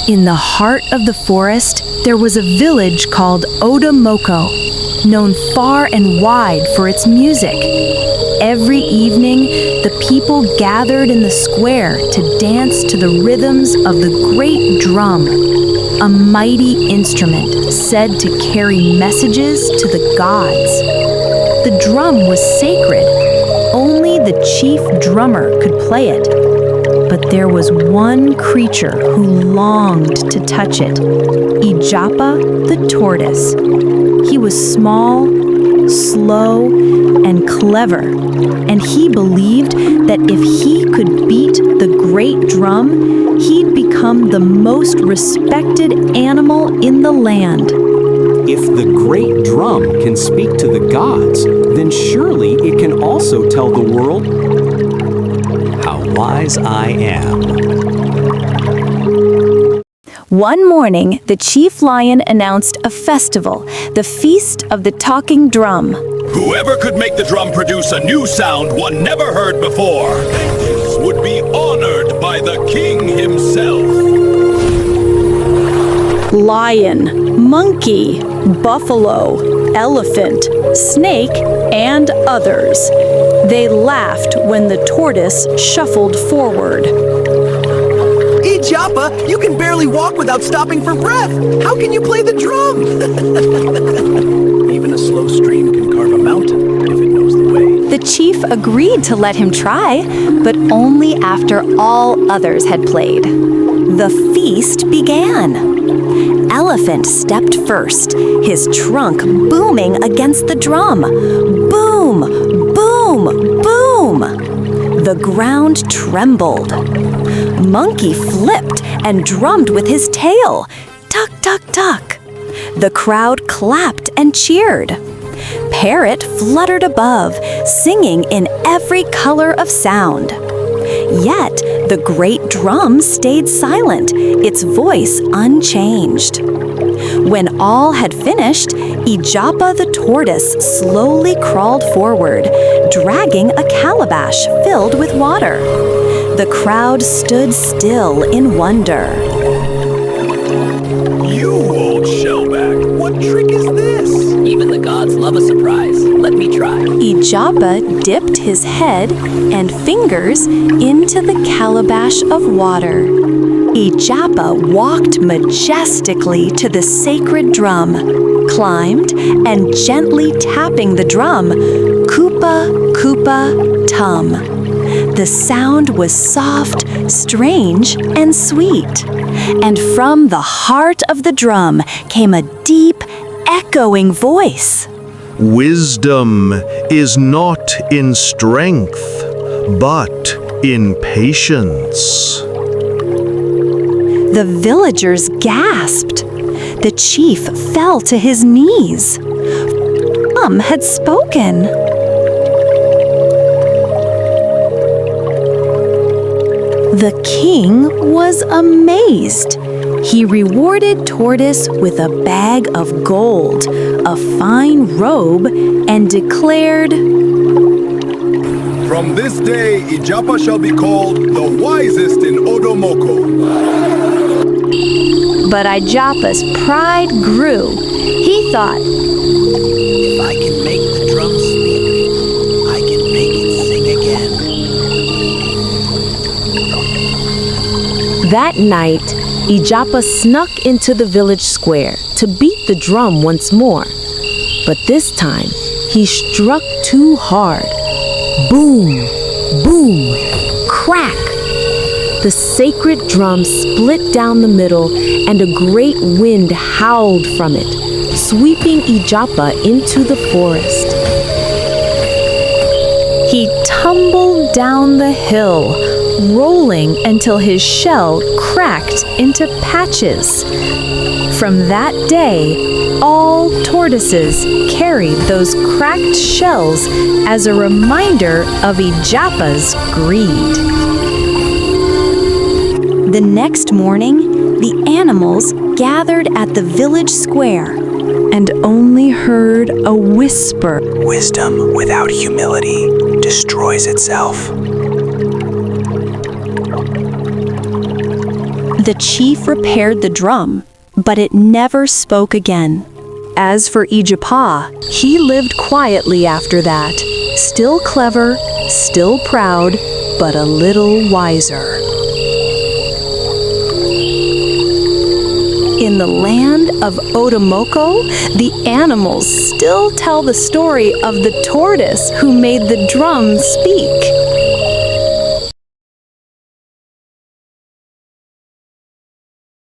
In the heart of the forest, there was a village called Odomoko, known far and wide for its music. Every evening, the people gathered in the square to dance to the rhythms of the great drum, a mighty instrument said to carry messages to the gods. The drum was sacred. Only the chief drummer could play it. But there was one creature who longed to touch it, Ijapa the Tortoise. He was small, slow, and clever, and he believed that if he could beat the great drum, he'd become the most respected animal in the land. If the great drum can speak to the gods, then surely it can also tell the world how wise I am. One morning, the chief lion announced a festival, the Feast of the Talking Drum. Whoever could make the drum produce a new sound one never heard before would be honored by the king himself. Lion, monkey, buffalo, elephant, snake, and others. They laughed when the tortoise shuffled forward. Ijapa, you can barely walk without stopping for breath. How can you play the drum? Even a slow stream can carve a mountain if it knows the way. The chief agreed to let him try, but only after all others had played. The feast began. Elephant stepped first, his trunk booming against the drum. Boom, boom, boom! The ground trembled. Monkey flipped and drummed with his tail. Tuck, tuck, tuck. The crowd clapped and cheered. Parrot fluttered above, singing in every color of sound. Yet the great drum stayed silent, its voice unchanged. When all had finished, Ijapa the Tortoise slowly crawled forward, dragging a calabash filled with water. The crowd stood still in wonder. You old shellback, what trick is this? Even the gods love a surprise. Let me try. Ijapa dipped his head and fingers into the calabash of water. Ijapa walked majestically to the sacred drum, climbed, and gently tapping the drum, Koopa, Koopa, Tum. The sound was soft, strange, and sweet. And from the heart of the drum came a deep, echoing voice. Wisdom is not in strength, but in patience. The villagers gasped. The chief fell to his knees. Had spoken. The king was amazed. He rewarded Tortoise with a bag of gold, a fine robe, and declared, From this day, Ijapa shall be called the wisest in Odomoko. But Ijapa's pride grew. He thought, If I can make the drum speak, I can make it sing again. That night, Ijapa snuck into the village square to beat the drum once more. But this time, he struck too hard. Boom, boom, crack! The sacred drum split down the middle, and a great wind howled from it, sweeping Ijapa into the forest. he tumbled down the hill, rolling until his shell cracked into patches. From that day, all tortoises carried those cracked shells as a reminder of Ijapa's greed. The next morning, the animals gathered at the village square and only heard a whisper. Wisdom without humility destroys itself. The chief repaired the drum, but it never spoke again. As for Ijapa, he lived quietly after that, still clever, still proud, but a little wiser. In the land of Odomoko, the animals still tell the story of the tortoise who made the drum speak.